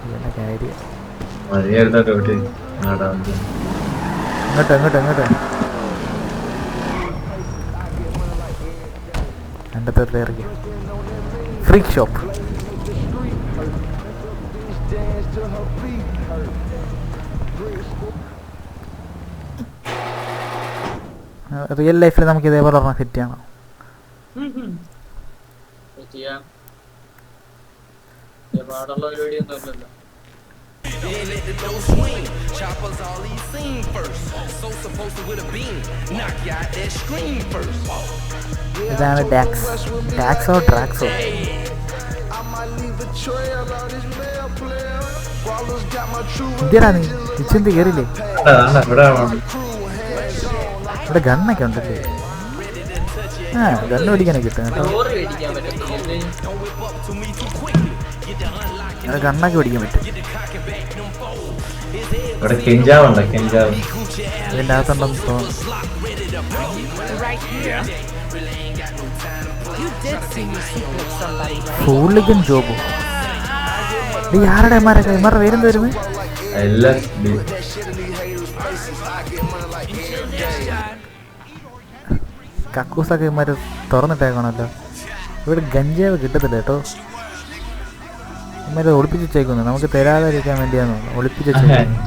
ഇതെന്നെ കാര്യം. എങ്ങോട്ട് എൻ്റെ തെറിയിറക്കി ഫ്രീക്ക് ഷോപ്പ്. റിയൽ ലൈഫിൽ നമുക്ക് ഇതേപോലെ പറഞ്ഞാൽ സെറ്റ് ചെയ്യണം. ഇതാണ് ടാക്സോ ട്രാക്സോ. എന്തിനാ നീ തിരിച്ചെന്ത് കയറില്ലേ? ഇവിടെ ഗണ്ണൊക്കെ ഉണ്ടല്ലേ? ആ ഗണ്ണ് പിടിക്കാനൊക്കെ കിട്ടും കേട്ടോ. അത് ഗണ്ണൊക്കെ പിടിക്കാൻ പറ്റും. ഇതിൻ്റെ അകത്തുണ്ടെന്ന് തോന്നുന്നു. ഫൂളിക്കൻ ജോബ്. നീ ആരുടെ ഇമാരുടെ പേരെന്ത് വരുന്നത്? കക്കൂസൊക്കെ ഇമാര് തുറന്നിട്ടേക്കണല്ലോ. ഇവിടെ ഗഞ്ചാവ് കിട്ടത്തില്ല കേട്ടോ. ഇമാര് ഒളിപ്പിച്ച് വെച്ചേക്കുന്നു. നമുക്ക് തരാതെ ഇരിക്കാൻ വേണ്ടിയാന്ന് ഒളിപ്പിച്ച് വെച്ചേക്കുന്നു.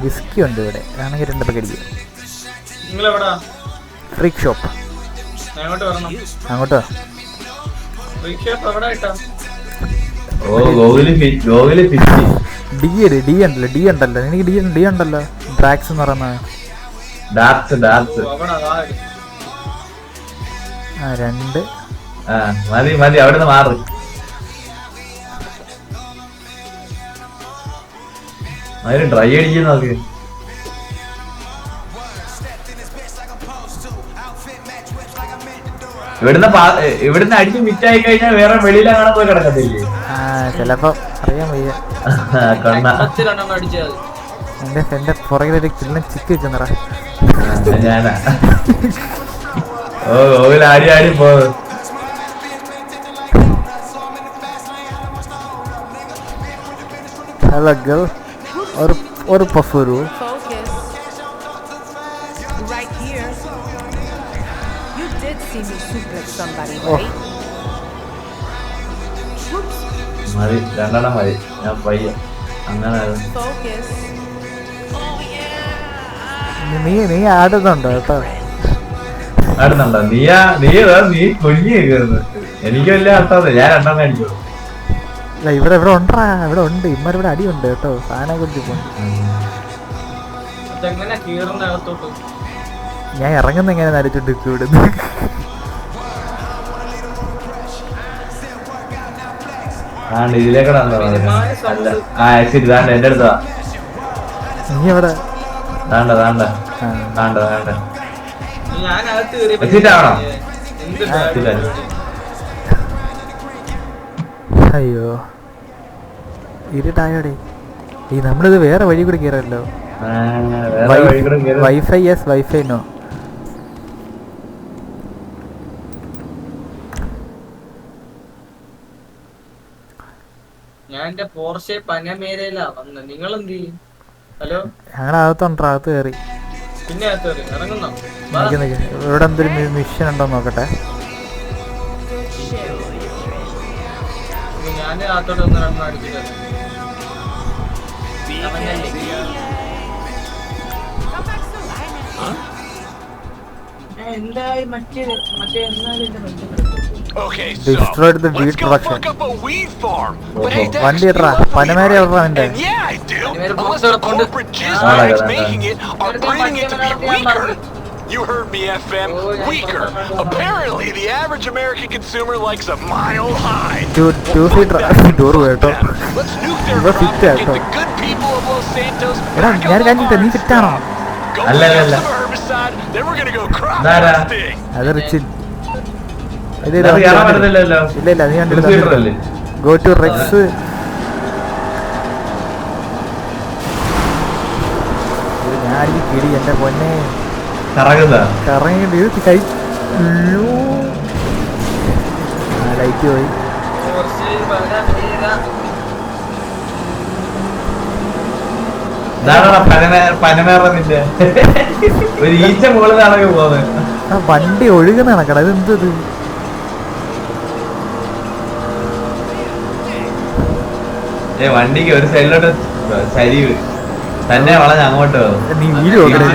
വിസ്കി ഉണ്ട് ഇവിടെ. ആണെങ്കിൽ 2 പേർക്ക് അടിക്കും. Freak shop. അങ്ങോട്ടോ ഡി ഉണ്ടല്ലോ. എനിക്ക് ഡി ഉണ്ടല്ലോ. ഡ്രാക്സ് എന്ന് പറയുന്നത് 2. മതി അവിടെ മാറി. ഡ്രൈ അടിക്കുന്ന നോക്ക്. ഇവിടുന്ന് അടിച്ച് മിറ്റായി കഴിഞ്ഞാൽ വേറെ വെളിയിലാണ് പോയി കിടക്കത്തില്ലേ? ചിലപ്പോ അറിയാൻ വയ്യ. എന്റെ പുറകിലൊരു കിള്ളം ചിക്ക് വെച്ചെന്നറ. ഞാനാ ആടി ആടി പോ. हेलो गर्ल और पफरू മതി 2 മതി. ഞാൻ പയ്യ അങ്ങനെ നീ ആടുന്നുണ്ടോ കേട്ടോ? ആടുന്നുണ്ടോ? നീ കുഞ്ഞി കേറുന്നു. എനിക്ക് വലിയ അർത്ഥം. ഞാൻ 2 അടിക്കും. അല്ല ഇവിടെ ഉണ്ടാ. ഇവിടെ ഉണ്ട്. ഇമ്മാരിവിടെ അടിയുണ്ട് കേട്ടോ. സാധനം കുറിച്ച് ഞാൻ ഇറങ്ങുന്ന എങ്ങനെ നരച്ചിട്ട് ഇവിടുന്ന്. ഇതിലേക്കടാ എന്റെ അടുത്താ. നീ എവിടെ? അയ്യോ ഇരുട്ടായോടെ. ഈ നമ്മളിത് വേറെ വഴി കൂടി കയറല്ലോ. Wifi yes wifi no. ഞങ്ങളകത്തുണ്ടോ? അകത്ത് കയറി. ഇവിടെ എന്തൊരു മിഷൻ ഉണ്ടോ നോക്കട്ടെ. Destroyed the wheat production. വണ്ടി ഇട്ടാ പനമേര എവിടാ നിന്റെ? You heard me, FM. Weaker. Apparently, the average American consumer likes a mile high. 2-seater door കേട്ടോ. Let's nuke their crop and get the good people of Los Santos back on the farm. നീ ഫിറ്റാണോ? അല്ല. Then we're gonna go crop harvesting. അത് റിച്ചിൻ. ഇല്ല നീ കണ്ടില്ല. Go to Rex. ഞാൻ കിടി എന്റെ പൊന്നെ കറങ്ങിട്ട് ഇത് ലൈറ്റ് പോയി. പനമേറന്നില്ല ഒരു ഈച്ച മുകളിലാണൊക്കെ പോകുന്നത്. വണ്ടി ഒഴുകുന്ന കണക്കട. ഇത് എന്തത്? വണ്ടിക്ക് ഒരു സൈഡിലോട്ട് ചരിവ് തന്നെ വളഞ്ഞ് അങ്ങോട്ട് പോകും. നീ വീട് നോക്കണേ.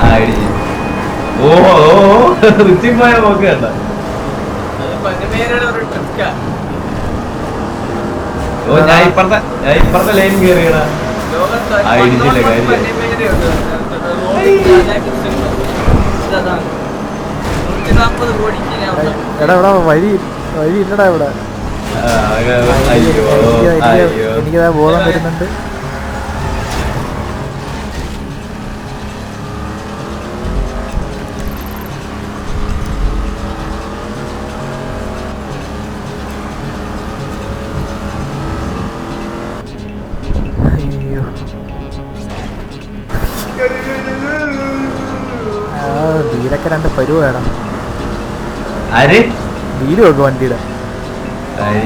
ആ ഇടിച്ച്. ഓ ഉച്ചിപ്പോയ പോക്ക് കേട്ടോ. ഓ ഞാൻ ഇപ്പുറത്തെ ലൈൻ കയറിയടാ. ആ ഇടിച്ചില്ല കാര്യം. എടാ ഇവിടെ വഴി ഇല്ലടാ ഇവിടെ. എനിക്കതാ ബോധം വരുന്നുണ്ട്. വീലൊക്കെ രണ്ട് പരുവാണ്. ആര് വീല് വെക്കും വണ്ടിയുടെ.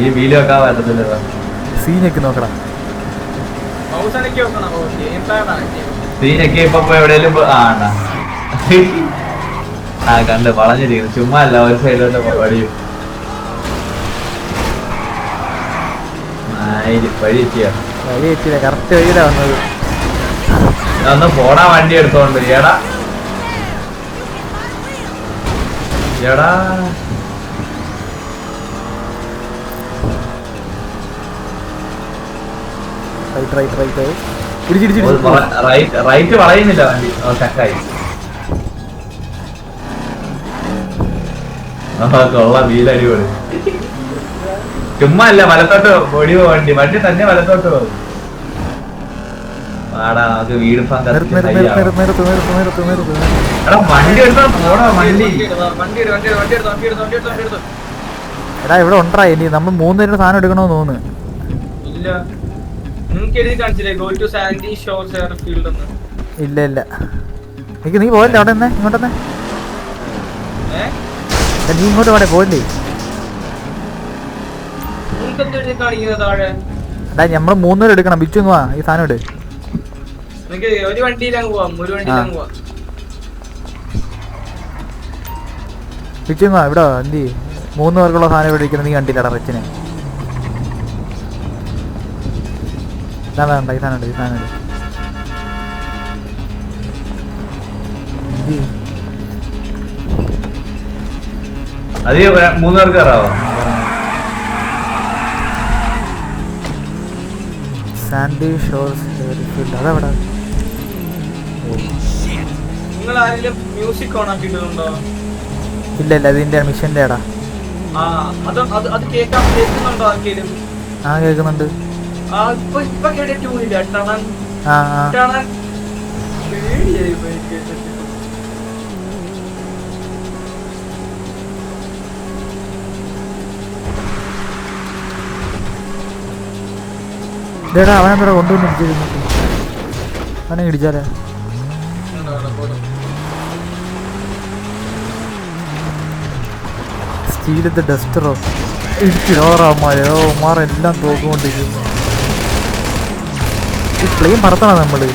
ഈ വീല് വെക്കാൻ പറ്റത്തില്ല. സീനൊക്കെ നോക്കണം. സീനൊക്കെ ഇപ്പൊ എവിടെയെങ്കിലും ആ കണ്ട് വളഞ്ഞിരിക്കുന്നു. ചുമ്മാ അല്ല ഒരു സൈഡിലോട്ട് വഴിയും വഴി എത്തിയ കറക്റ്റ് വഴിയിലാ വന്നത്. ഒന്ന് പോടാ വണ്ടി എടുത്തോണ്ട്. എടാ റൈറ്റ് വളയുന്നില്ല വണ്ടി. ചക്കായി കൊള്ള വീലടിപൊളി. ചുമ്മാ അല്ല വലത്തോട്ട് ഒടിവോ വണ്ടി തന്നെ വലത്തോട്ട് പോകും. ആടാ നമുക്ക് വീട് വണ്ടി എടുത്തോ പോടാ വണ്ടി. എടാ ഇവിടെ ഉണ്ടാ ഇനി നമ്മൾ 3 പേരുടെ സാധനം എടുക്കണോന്ന് തോന്നുന്നു. ഇല്ല നീ പോയല്ലേ അവിടെ നിന്ന് ഇങ്ങോട്ടെന്നെ. നീ ഇങ്ങോട്ട് വേണേ പോയില്ലേ? എടാ നമ്മള് 3 പേര് എടുക്കണം. ബിച്ചു വാ ഈ സാധനം ഇട്. ഒരു വണ്ടിയിലങ്ങ് പോവാം. ബിച്ചു വാ ഇവിടെ. എന്തി 3 പേർക്കുള്ള സാധനം ഇവിടെ ഇരിക്കുന്നത് നീ കണ്ടില്ലടാ റച്ചിനെ. വേണ്ട ഈ സാധനം ഇട്. അത് 3 പേർക്ക് കയറാവോ? സാൻഡി ഷോർസ് അതെവിടെ? ഇല്ല അതിന്റെ മിഷന്റെ എടാ. ആ കേക്കുന്നുണ്ട്. ഇതേടാ അവനെന്താ കൊണ്ടുവന്ന് ഇടിച്ചിരുന്നു. അവനെ ഇടിച്ചാലേ സ്റ്റീലത്തെ ഡസ്റ്ററോ ഇടിച്ചിരോറാമാരെല്ലാം തോക്കുകൊണ്ടിരിക്കുന്നു. ഈ പ്ലെയിൻ പറത്തണം നമ്മള്.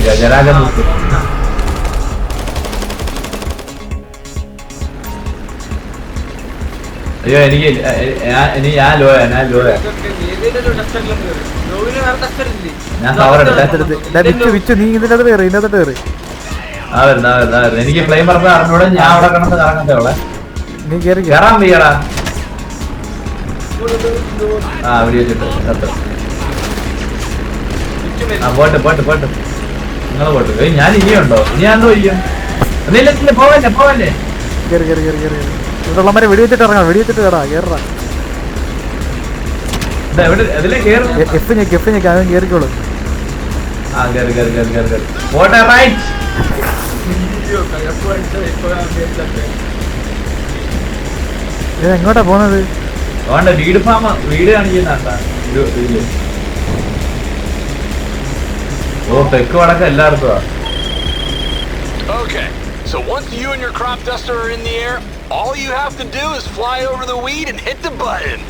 ഗജരാജം അയ്യോ എനിക്ക് ഞാൻ ലോയാ ഞാൻ കവർ എനിക്ക് ഫ്ലെയിം പറമ്പ് അറിഞ്ഞൂടെ. ഞാൻ അവിടെ കിടന്ന് കറങ്ങട്ടെ അവളെ. നീ കയറാൻ വയ്യടാ. ആ അവിടെ വെച്ചിട്ട് പോട്ട് നിങ്ങൾ പോട്ട്. ഞാൻ ഇനിയുണ്ടോ? ഇനി ഞാൻ ചെയ്യും. പോവല്ലേ ഇവിടെയുള്ളവരെ വെടിവെച്ചിട്ട് ഇറങ്ങാം. വെടിവെച്ചിട്ട് കേറാ കേറാ. എഫ് ഞെക്ക് അവൻ കേറിക്കോളൂ. എങ്ങോട്ടാ പോന്നത്? അതുകൊണ്ട് വീട് ഫാം വീട് കാണിക്കുന്നുണ്ടാ. ഓ തെക്ക് വടക്ക് എല്ലായിടത്തും. Okay, so once you and your crop duster are in the air, all you have to do is fly over the weed and hit the button.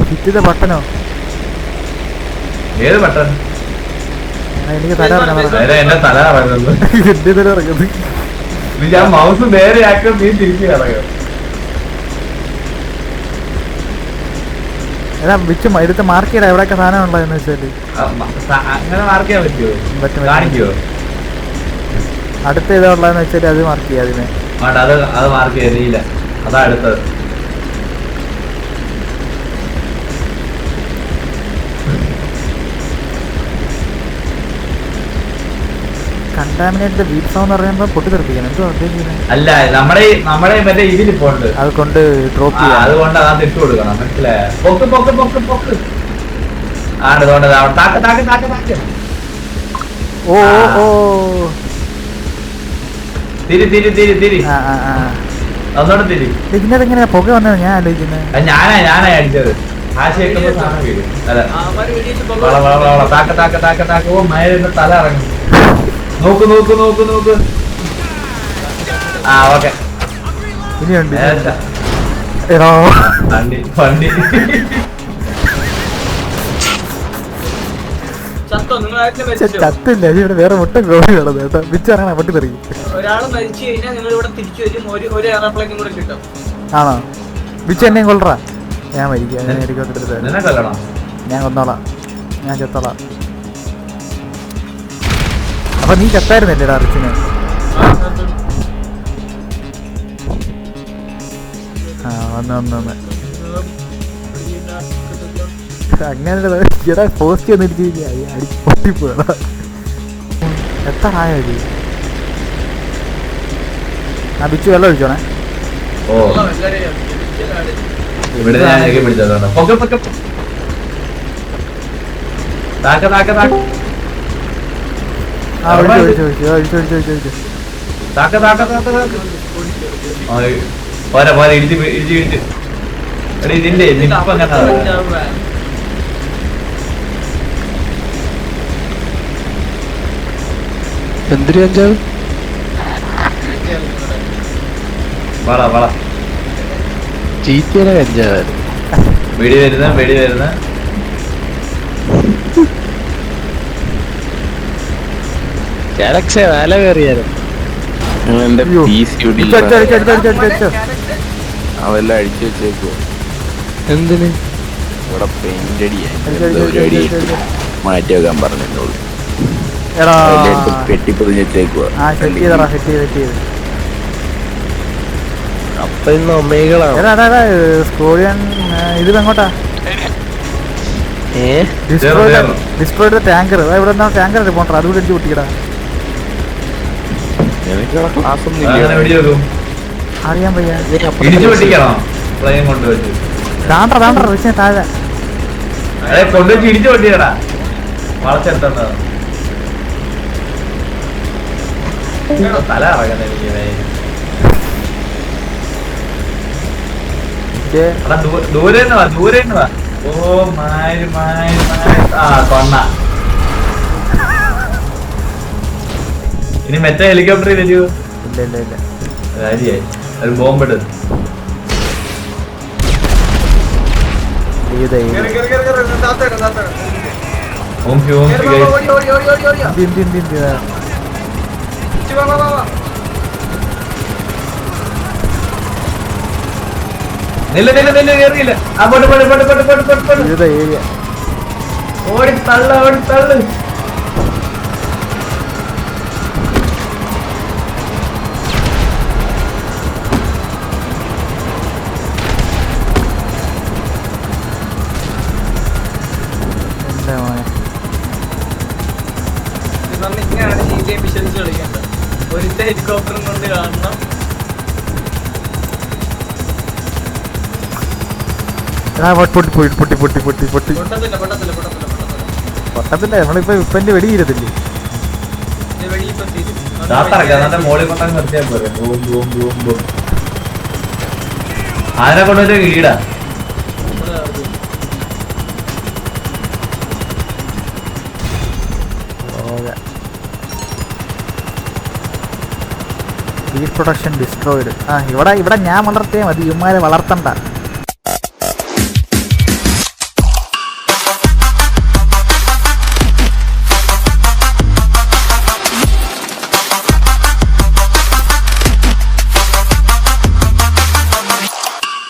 Hit ചെയ്ത ബട്ടനോ? ഏത് ബട്ടൺ? എനിക്ക് തല ഇറങ്ങുന്നത്. എന്റെ തല ഇറങ്ങുന്നത്. എന്റെ തല ഇറങ്ങുന്നത്. ഞാൻ മൗസ് നേരെ ആക്കും, നീ തിരിച്ചു ഇറങ്ങും. എടാ വിച്ച് എടുത്ത് മാർക്ക് ചെയ്യടാ എവിടെയൊക്കെ സാധനം ഉള്ളതെന്ന് വെച്ചാല്. അങ്ങനെ മാർക്ക് ചെയ്യാൻ പറ്റുമോ? കാണിക്കുവോ? അടുത്ത ഏതാ ഉള്ളതെന്ന് വെച്ചാല് അത് മാർക്ക് ചെയ്യാം. അതിനെ അത് മാർക്ക് ചെയ്യില്ല. അതാ അടുത്തത്. കണ്ടാമിനേറ്റ് വീറ്റ് ഫാം എന്ന് പറയുമ്പോ പൊട്ടിത്തെറിപ്പിക്കണം. എന്തോ ഉദ്ദേശിക്കുന്നത്? അല്ല നമ്മുടെ മറ്റേ ഇതിലിപ്പോ ഉണ്ട്, അത് കൊണ്ട് ഡ്രോപ്പ് ചെയ്യാം. അതുകൊണ്ട് അതാ ഇട്ട് കൊടുക്കണം. മനസ്സിലായോ? പൊക്ക് പൊക്ക് പൊക്ക് പൊക്ക് ആണ് തോണ്ട്. താക്ക് താക്ക് താക്ക് താക്ക്. ഓ ഓ തിരി തിരി തിരി തിരി. ഒന്നോടെ തിരി. ഇതിനകത്ത് എങ്ങനെയാ പുക വന്നത് ഞാൻ ആലോചിക്കുന്നത്. ഞാനാ അടിച്ചത്. ആശയിക്കുമ്പോ സാധനം വീഴും. അല്ല താക്ക് താക്ക് താക്ക് താക്ക്. ഓ മയിലിന്റെ തല ഇറങ്ങും. നോക്ക് നോക്ക് നോക്ക് നോക്ക്. ആ ഓക്കെ. ഇനിയുണ്ട് വണ്ടി വണ്ടി. ചത്തില്ല. ഇവിടെ വേറെ മുട്ട കോഴി ഉള്ളത് കേട്ടോ. വിച്ചറങ്ങണ പൊട്ടി തെറിയും. ഒരാള് മരിച്ചു കഴിഞ്ഞാൽ നിങ്ങൾ ഇവിടെ തിരിച്ചു വരും. ഒരു എയർപ്ലെയിനും കൂടെ കിട്ടും. ആണോ? വിച്ച് എന്നെയും കൊള്ളറാ. ഞാൻ മരിക്കാം. ഞാൻ കൊന്നോളാം. ഞാൻ ചത്തോളാം. അപ്പൊ നീ ചത്തായിരുന്നല്ലേടാ അർച്ചിന്? ആ വന്ന് വന്ന് വന്ന് അങ്ങനെ ഇടാ പോസ്റ്റ് വന്നിരിക്കും. അടി പൊട്ടിപ്പോടാ. എത്ര ആയോ ഇത്? ആ ബിച്ചു വെള്ളം ഒഴിച്ചോണേ. ഇതിന്റെ നിപ്പം എന്തിരി കഞ്ചാവ്? ചീത്തയുടെ കഞ്ചാവ്. വെടി വരുന്ന ഗാലക്സി വേല കയറിയാലും എന്റെ അതെല്ലാം അടിച്ചു വെച്ചേക്കോ. എന്തിന്? ഇവിടെ പെയിന്റ് അടിയാൻ മാറ്റി വെക്കാൻ പറഞ്ഞോളൂ. കെട്ടി പൊതിഞ്ഞേക്കുവാ. അപ്പൊ ഇന്ന് ഒമേകളാണ്. ഇത് എങ്ങോട്ടാ? Destroyed tanker. ഇവിടെ ടാങ്കർ പോണ്ടാ. അതുകൂടെ അടിച്ചു പൊട്ടിക്കടാ. അറിയാൻ വയ്യ. താണ്ട താഴെ കൊണ്ടുവച്ച് ഇടിച്ചു പൊട്ടിയടാ. വളച്ചെടുത്തോ തല ഇറങ്ങുന്ന ദൂരെ വാ. ഓ മാര് ആ കൊണ്ണ. ഇനി മറ്റേ ഹെലികോപ്റ്ററിൽ വരുമോ? ഇല്ല കാര്യായി. ഒരു ബോംബിട്. കേറിയില്ല. ഓടി തള്ളു. ഇങ്ങനെയാണ് GTA മിഷൻസ് കളിക്കേണ്ടത്. ഒരുത്തെ ഹെലികോപ്റ്ററും കൊണ്ട് കാണണം. പൊട്ടത്തില്ല. നമ്മളിപ്പോ ഇപ്പന്റെ വെടി തീരത്തില്ലേ? മോളിൽ കൊണ്ടാൽ നിർത്തിയാൽ പോരെ. ആരെ കൊണ്ടുവച്ച കീടാ വീഡ് പ്രൊഡക്ഷൻ ഡിസ്ട്രോയിഡ്. ഇവിടെ ഞാൻ വളർത്തിയാൽ മതി, ഇവന്മാരെ വളർത്തണ്ട.